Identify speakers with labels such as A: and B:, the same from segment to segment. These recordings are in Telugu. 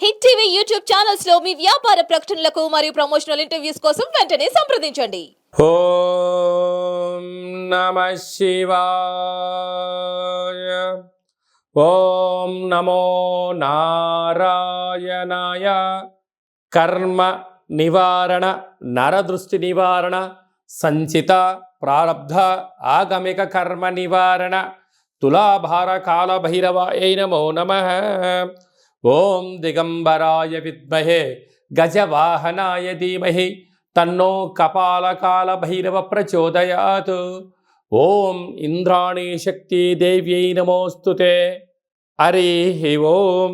A: హిట్ టీవీ యూట్యూబ్ ఛానల్స్ లో మీ వ్యాపార ప్రకటనలకు మరియు ప్రమోషనల్ ఇంటర్వ్యూస్ కోసం వెంటనే సంప్రదించండి.
B: ఓం నమః శివాయ. ఓం నమో నారాయణాయ. కర్మ నివారణ, నరదృష్టి నివారణ, సంచిత ప్రారబ్ధ ఆగమిక కర్మ నివారణ, తులాభార కాల భైరవాయ నమో నమః. ఓం దిగంబరాయ విద్మహే గజవాహనాయ ధీమహి తన్నో కపాలకాల భైరవ ప్రచోదయాత్. ఓం ఇంద్రాణీ శక్తి దేవ్యై నమోస్తుతే. హరి ఓం.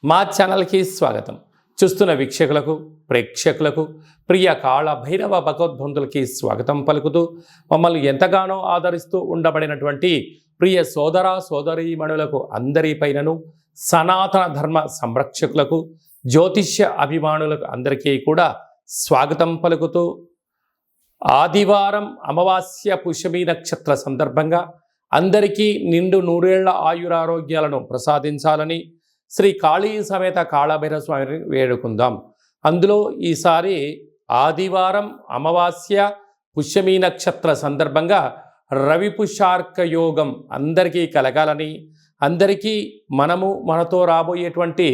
B: మా ఛానల్కి స్వాగతం. చూస్తున్న వీక్షకులకు, ప్రేక్షకులకు, ప్రియ కాళ భైరవ భగవద్బంధులకి స్వాగతం పలుకుతూ మమ్మల్ని ఎంతగానో ఆదరిస్తూ ఉండబడినటువంటి ప్రియ సోదర సోదరీమణులకు అందరిపైనను, సనాతన ధర్మ సంరక్షకులకు, జ్యోతిష్య అభిమానులకు అందరికీ కూడా స్వాగతం పలుకుతూ, ఆదివారం అమావాస్య పుష్యమి నక్షత్ర సందర్భంగా అందరికీ నిండు నూరేళ్ల ఆయురారోగ్యాలను ప్రసాదించాలని శ్రీ కాళీ సమేత కాళభైరవ స్వామిని వేడుకుందాం. అందులో ఈసారి ఆదివారం అమావాస్య పుష్యమి నక్షత్ర సందర్భంగా రవి పుష్యార్క యోగం అందరికీ కలగాలని, అందరికీ మనతో రాబోయేటువంటి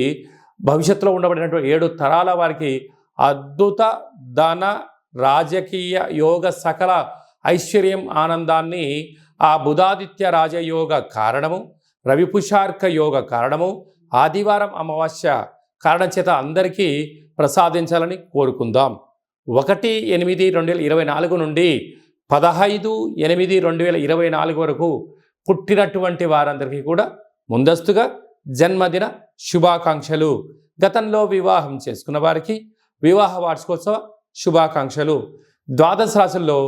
B: భవిష్యత్తులో ఉండబడినటువంటి 7 తరాల వారికి అద్భుత ధన రాజకీయ యోగ సకల ఐశ్వర్యం ఆనందాన్ని ఆ బుధాదిత్య రాజయోగ కారణము, రవిపుషార్క యోగ కారణము, ఆదివారం అమావాస్య కారణం చేత అందరికీ ప్రసాదించాలని కోరుకుందాం. 1/8/2024 నుండి 15/8/2024 వరకు పుట్టినటువంటి వారందరికీ కూడా ముందస్తుగా జన్మదిన శుభాకాంక్షలు. గతంలో వివాహం చేసుకున్న వారికి వివాహ వార్షికోత్సవ శుభాకాంక్షలు. ద్వాదశ రాశుల్లో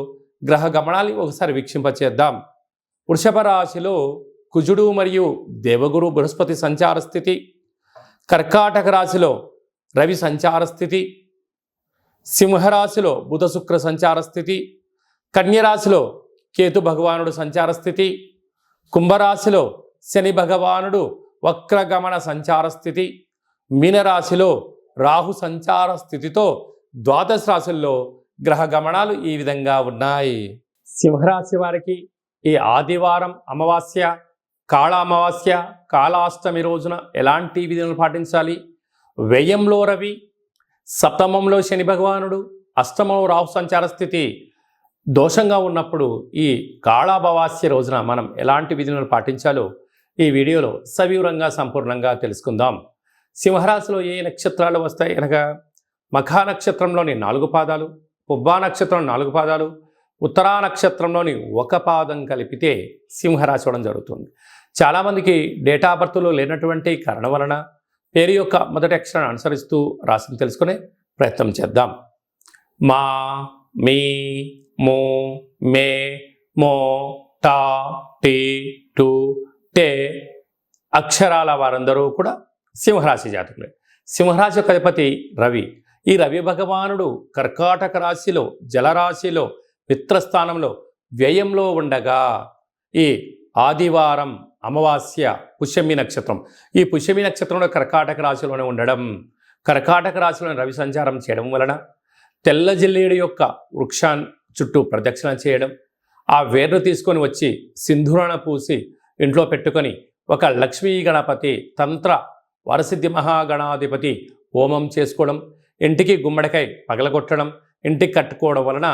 B: గ్రహ గమనాన్ని ఒకసారి వీక్షింపచేద్దాం. వృషభ రాశిలో కుజుడు మరియు దేవగురు బృహస్పతి సంచార స్థితి, కర్కాటక రాశిలో రవి సంచార స్థితి, సింహరాశిలో బుధ శుక్ర సంచార స్థితి, కన్యరాశిలో కేతు భగవానుడు సంచార స్థితి, కుంభరాశిలో శని భగవానుడు వక్రగమన సంచార స్థితి, మీనరాశిలో రాహు సంచార స్థితితో ద్వాదశ రాశుల్లో గ్రహ గమనాలు ఈ విధంగా ఉన్నాయి. సింహరాశి వారికి ఈ ఆదివారం అమావాస్య, కాళ అమావాస్య, కాళాష్టమి రోజున ఎలాంటి విధులను పాటించాలి? వ్యయంలో రవి, సప్తమంలో శని భగవానుడు, అష్టమంలో రాహు సంచార స్థితి దోషంగా ఉన్నప్పుడు ఈ కాళామావాస్య రోజున మనం ఎలాంటి విధులను పాటించాలో ఈ వీడియోలో సవివరంగా సంపూర్ణంగా తెలుసుకుందాం. సింహరాశిలో ఏ నక్షత్రాలు వస్తాయి అనగా మఖా నక్షత్రంలోని 4 పాదాలు, పుబ్బా నక్షత్రం 4 పాదాలు, ఉత్తరా నక్షత్రంలోని 1 పాదం కలిపితే సింహరాశి అవడం జరుగుతుంది. చాలామందికి డేటా ఆఫ్ బర్త్లో లేనటువంటి కారణం వలన పేరు యొక్క మొదటి అక్షరాన్ని అనుసరిస్తూ రాశిని తెలుసుకునే ప్రయత్నం చేద్దాం. మా, మీ, మో, మే, మో, టా, టీ, టు, టే అక్షరాల వారందరూ కూడా సింహరాశి జాతకులే. సింహరాశి యొక్క అధిపతి రవి. ఈ రవి భగవానుడు కర్కాటక రాశిలో జలరాశిలో మిత్రస్థానంలో వ్యయంలో ఉండగా ఈ ఆదివారం అమావాస్య పుష్యమి నక్షత్రం, ఈ పుష్యమి నక్షత్రంలో కర్కాటక రాశిలోనే ఉండడం, కర్కాటక రాశిలోని రవి సంచారం చేయడం వలన తెల్ల జిల్లేడు యొక్క వృక్షాన్ని చుట్టూ ప్రదక్షిణ చేయడం, ఆ వేర్ను తీసుకొని వచ్చి సింధూరణ పూసి ఇంట్లో పెట్టుకొని ఒక లక్ష్మీ గణపతి తంత్ర వరసిద్ధి మహాగణాధిపతి హోమం చేసుకోవడం, ఇంటికి గుమ్మడికాయ పగలగొట్టడం, ఇంటికి కట్టుకోవడం వలన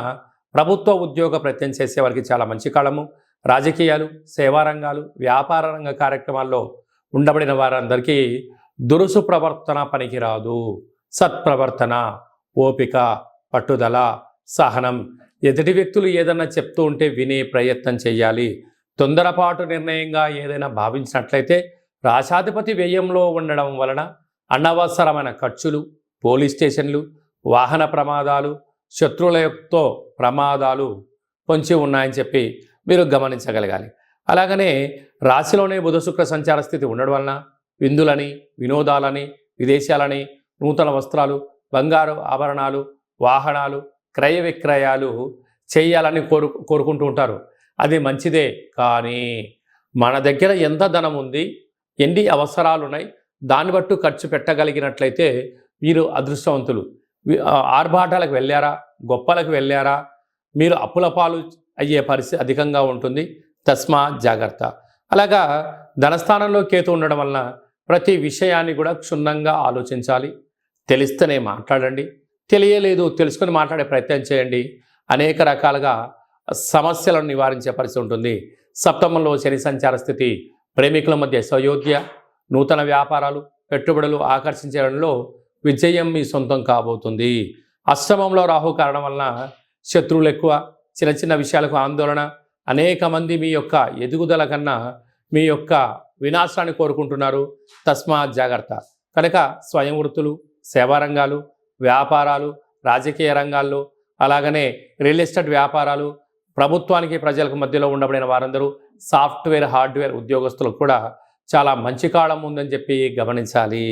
B: ప్రభుత్వ ఉద్యోగ ప్రయత్నం చేసే వారికి చాలా మంచి కాలము. రాజకీయాలు, సేవారంగాలు, వ్యాపార రంగ కార్యక్రమాల్లో ఉండబడిన వారందరికీ దురుసు ప్రవర్తన పనికిరాదు. సత్ప్రవర్తన, ఓపిక, పట్టుదల, సహనం, ఎదుటి వ్యక్తులు ఏదన్నా చెప్తూ ఉంటే వినే ప్రయత్నం చేయాలి. తొందరపాటు నిర్ణయంగా ఏదైనా భావించినట్లయితే రాశాధిపతి వ్యయంలో ఉండడం వలన అనవసరమైన ఖర్చులు, పోలీస్ స్టేషన్లు, వాహన ప్రమాదాలు, శత్రువులతో ప్రమాదాలు పొంచి ఉన్నాయని చెప్పి మీరు గమనించగలగాలి. అలాగనే రాశిలోనే బుధ శుక్ర సంచార స్థితి ఉండడం వలన విందులని, వినోదాలని, విదేశాలని, నూతన వస్త్రాలు, బంగారు ఆభరణాలు, వాహనాలు, క్రయ విక్రయాలు చేయాలని కోరుకుంటూ ఉంటారు. అది మంచిదే. కానీ మన దగ్గర ఎంత ధనం ఉంది, ఎన్ని అవసరాలు ఉన్నాయి, దాన్ని బట్టు ఖర్చు పెట్టగలిగినట్లయితే మీరు అదృష్టవంతులు. ఆర్భాటాలకు వెళ్ళారా, గొప్పలకు వెళ్ళారా, మీరు అప్పుల పాలు అయ్యే పరిస్థితి అధికంగా ఉంటుంది. తస్మా జాగ్రత్త. అలాగా ధనస్థానంలో కేతు ఉండడం వలన ప్రతి విషయాన్ని కూడా క్షుణ్ణంగా ఆలోచించాలి. తెలిస్తేనే మాట్లాడండి, తెలియలేదు తెలుసుకొని మాట్లాడే ప్రయత్నం చేయండి. అనేక రకాలుగా సమస్యలను నివారించే పరిస్థితి ఉంటుంది. సప్తమంలో శని సంచార స్థితి ప్రేమికుల మధ్య సయోధ్య, నూతన వ్యాపారాలు, పెట్టుబడులు ఆకర్షించడంలో విజయం మీ సొంతం కాబోతుంది. అష్టమంలో రాహు కారణం వలన శత్రువులు ఎక్కువ, చిన్న చిన్న విషయాలకు ఆందోళన, అనేక మంది మీ యొక్క ఎదుగుదల కన్నా మీ యొక్క వినాశాన్ని కోరుకుంటున్నారు. తస్మాత్ జాగ్రత్త. కనుక స్వయం వృత్తులు, సేవా రంగాలు, వ్యాపారాలు, రాజకీయ రంగాల్లో, అలాగనే రియల్ ఎస్టేట్ వ్యాపారాలు, ప్రభుత్వానికి ప్రజలకు మధ్యలో ఉండబడిన వారందరూ, సాఫ్ట్వేర్ హార్డ్వేర్ ఉద్యోగస్తులకు కూడా చాలా మంచి కాలం ఉందని చెప్పి గమనించాలి.